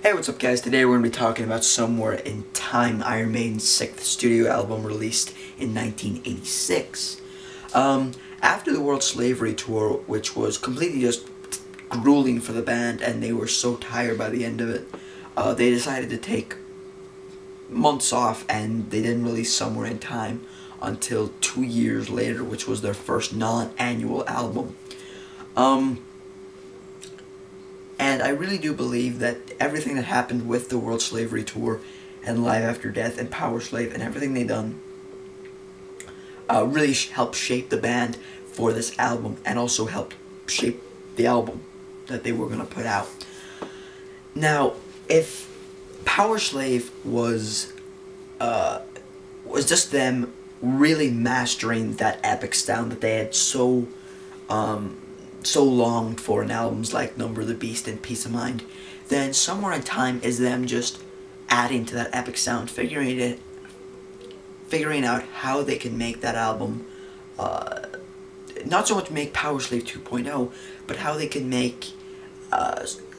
Hey, what's up guys? Today we're going to be talking about Somewhere in Time, Iron Maiden's 6th studio album released in 1986. After the World Slavery Tour, which was completely just grueling for the band and they were so tired by the end of it, they decided to take months off and they didn't release Somewhere in Time until 2 years later, which was their first non-annual album. And I really do believe that everything that happened with the World Slavery Tour and Live After Death and Power Slave and everything they done really helped shape the band for this album and also helped shape the album that they were going to put out. Now, if Power Slave was just them really mastering that epic sound that they had so longed for in albums like Number of the Beast and Peace of Mind, then Somewhere in Time is them just adding to that epic sound, figuring out how they can make that album, not so much make Power Slave 2.0, but how they can make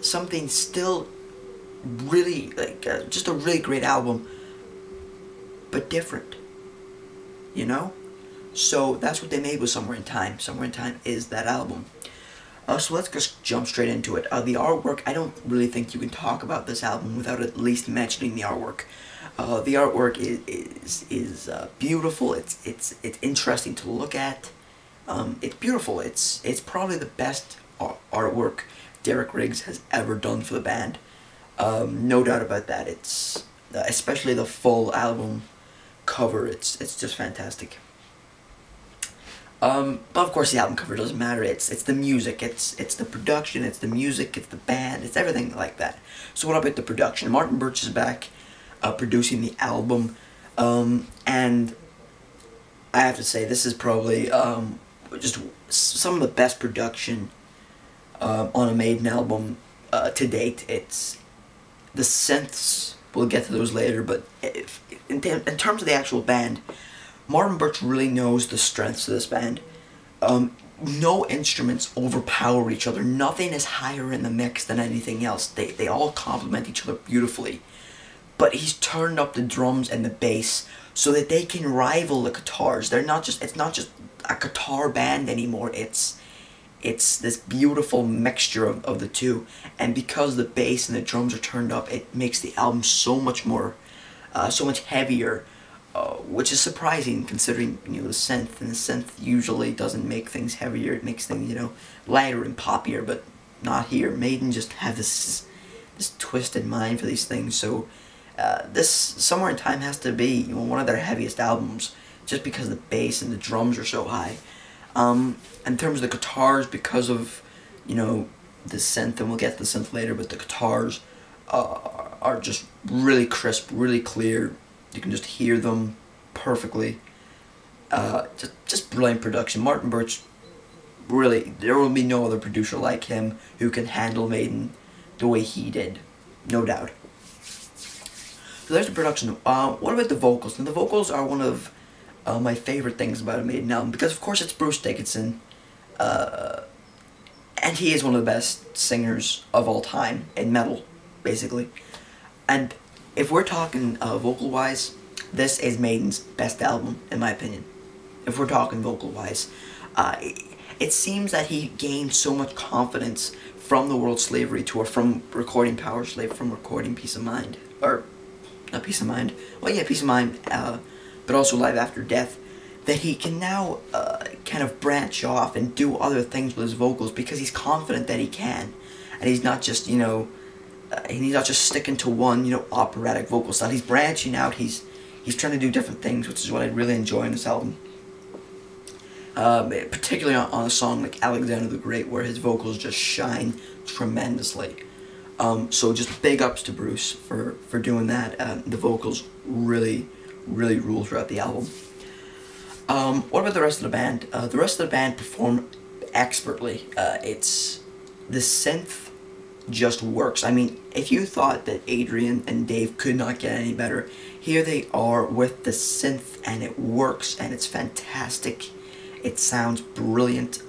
something still really, just a really great album, but different, you know? So that's what they made with Somewhere in Time. Somewhere in Time is that album. So let's just jump straight into it. The artwork, I don't really think you can talk about this album without at least mentioning the artwork. The artwork is beautiful. It's interesting to look at. It's beautiful. It's probably the best artwork Derek Riggs has ever done for the band. No doubt about that. It's especially the full album cover. It's just fantastic. But of course the album cover doesn't matter. It's the music, it's the production, it's the music, it's the band, it's everything like that. So what about the production? Martin Birch is back producing the album, and I have to say this is probably just some of the best production on a Maiden album to date. It's the synths, we'll get to those later, but in terms of the actual band, Martin Birch really knows the strengths of this band. No instruments overpower each other. Nothing is higher in the mix than anything else. They all complement each other beautifully. But he's turned up the drums and the bass so that they can rival the guitars. It's not just a guitar band anymore. It's this beautiful mixture of the two. And because the bass and the drums are turned up, it makes the album so much more, so much heavier. Which is surprising considering, the synth, and the synth usually doesn't make things heavier, it makes things, lighter and poppier, but not here. Maiden just have this twisted mind for these things, so this Somewhere in Time has to be one of their heaviest albums, just because the bass and the drums are so high. In terms of the guitars, because of, the synth, and we'll get to the synth later, but the guitars are just really crisp, really clear. You can just hear them perfectly. Just brilliant production. Martin Birch, really, there will be no other producer like him who can handle Maiden the way he did, no doubt. So there's the production. What about the vocals? And the vocals are one of my favorite things about a Maiden album, because of course it's Bruce Dickinson, and he is one of the best singers of all time in metal, basically. And if we're talking vocal-wise, this is Maiden's best album, in my opinion. If we're talking vocal-wise. It seems that he gained so much confidence from the World Slavery Tour, from recording Power Slave, from recording Peace of Mind. Or, not Peace of Mind. Well, yeah, Peace of Mind, but also Live After Death. That he can now kind of branch off and do other things with his vocals because he's confident that he can. And he's not just, he's not just sticking to one, operatic vocal style. He's branching out. He's trying to do different things, which is what I really enjoy in this album. Particularly on a song like Alexander the Great, where his vocals just shine tremendously. So just big ups to Bruce for doing that. The vocals really rule throughout the album. What about the rest of the band? The rest of the band perform expertly. The synth just works. I mean, if you thought that Adrian and Dave could not get any better, here they are with the synth, and it works, and it's fantastic. It sounds brilliant.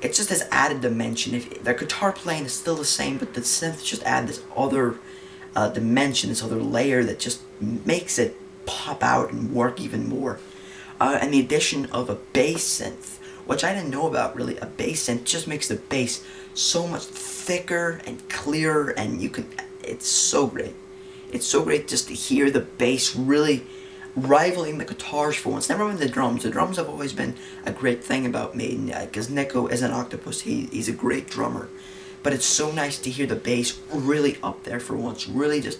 It's just this added dimension. If the guitar playing is still the same, but the synth just add this other dimension, this other layer that just makes it pop out and work even more. And the addition of a bass synth, which I didn't know about really. A bass synth just makes the bass so much thicker and clearer, and it's so great. It's so great just to hear the bass really rivaling the guitars for once. Never mind the drums. The drums have always been a great thing about Maiden, because Nico is an octopus. He's a great drummer. But it's so nice to hear the bass really up there for once. Really just,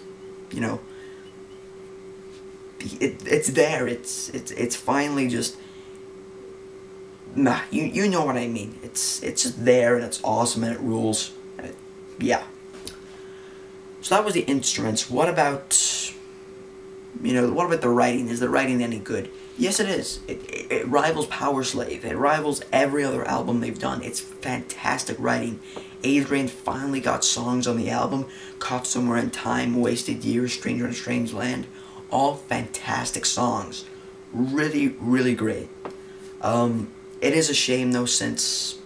you know, it's there. It's finally just, nah, you know what I mean. It's just there, and it's awesome, and it rules. Yeah. So that was the instruments. What about, you know, what about the writing? Is the writing any good? Yes, it is. It rivals Powerslave. It rivals every other album they've done. It's fantastic writing. Adrian finally got songs on the album. Caught Somewhere in Time, Wasted Years, Stranger in a Strange Land. All fantastic songs. Really, really great. It is a shame though, since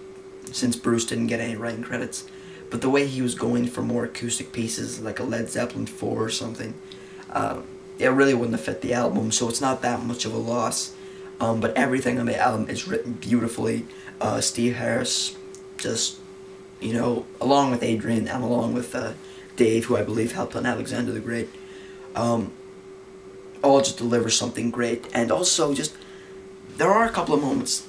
Bruce didn't get any writing credits. But the way he was going for more acoustic pieces, like a Led Zeppelin 4 or something, it really wouldn't have fit the album, so it's not that much of a loss. But everything on the album is written beautifully. Steve Harris, just, you know, along with Adrian and along with Dave, who I believe helped on Alexander the Great, all just deliver something great. And also, just, there are a couple of moments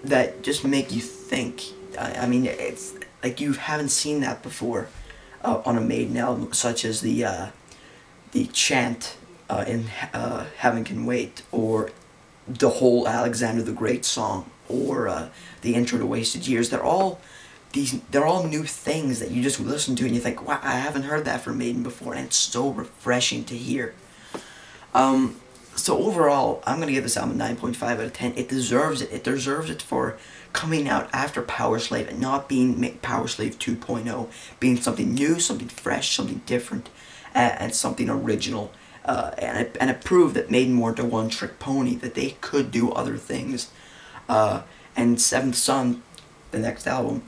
that just make you think. I mean, it's like you haven't seen that before on a Maiden album, such as the chant in Heaven Can Wait, or the whole Alexander the Great song, or the intro to Wasted Years. They're all new things that you just listen to and you think, wow, I haven't heard that from Maiden before, and it's so refreshing to hear. So overall, I'm going to give this album a 9.5 out of 10. It deserves it. It deserves it for coming out after Powerslave and not being Powerslave 2.0. Being something new, something fresh, something different, and something original. And it proved that Maiden weren't a one-trick pony, that they could do other things. And Seventh Son, the next album,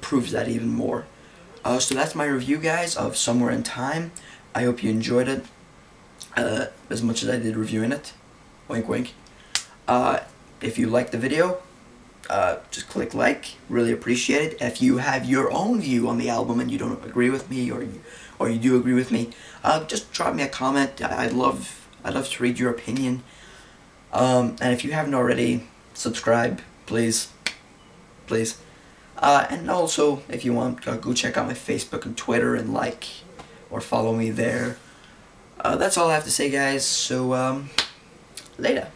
proves that even more. So that's my review, guys, of Somewhere in Time. I hope you enjoyed it. As much as I did reviewing it. Wink wink. If you liked the video, just click like. Really appreciate it. If you have your own view on the album and you don't agree with me, or you do agree with me, just drop me a comment. I'd love to read your opinion. And if you haven't already, subscribe, please. And also, if you want, go check out my Facebook and Twitter and like or follow me there. That's all I have to say, guys, so, later.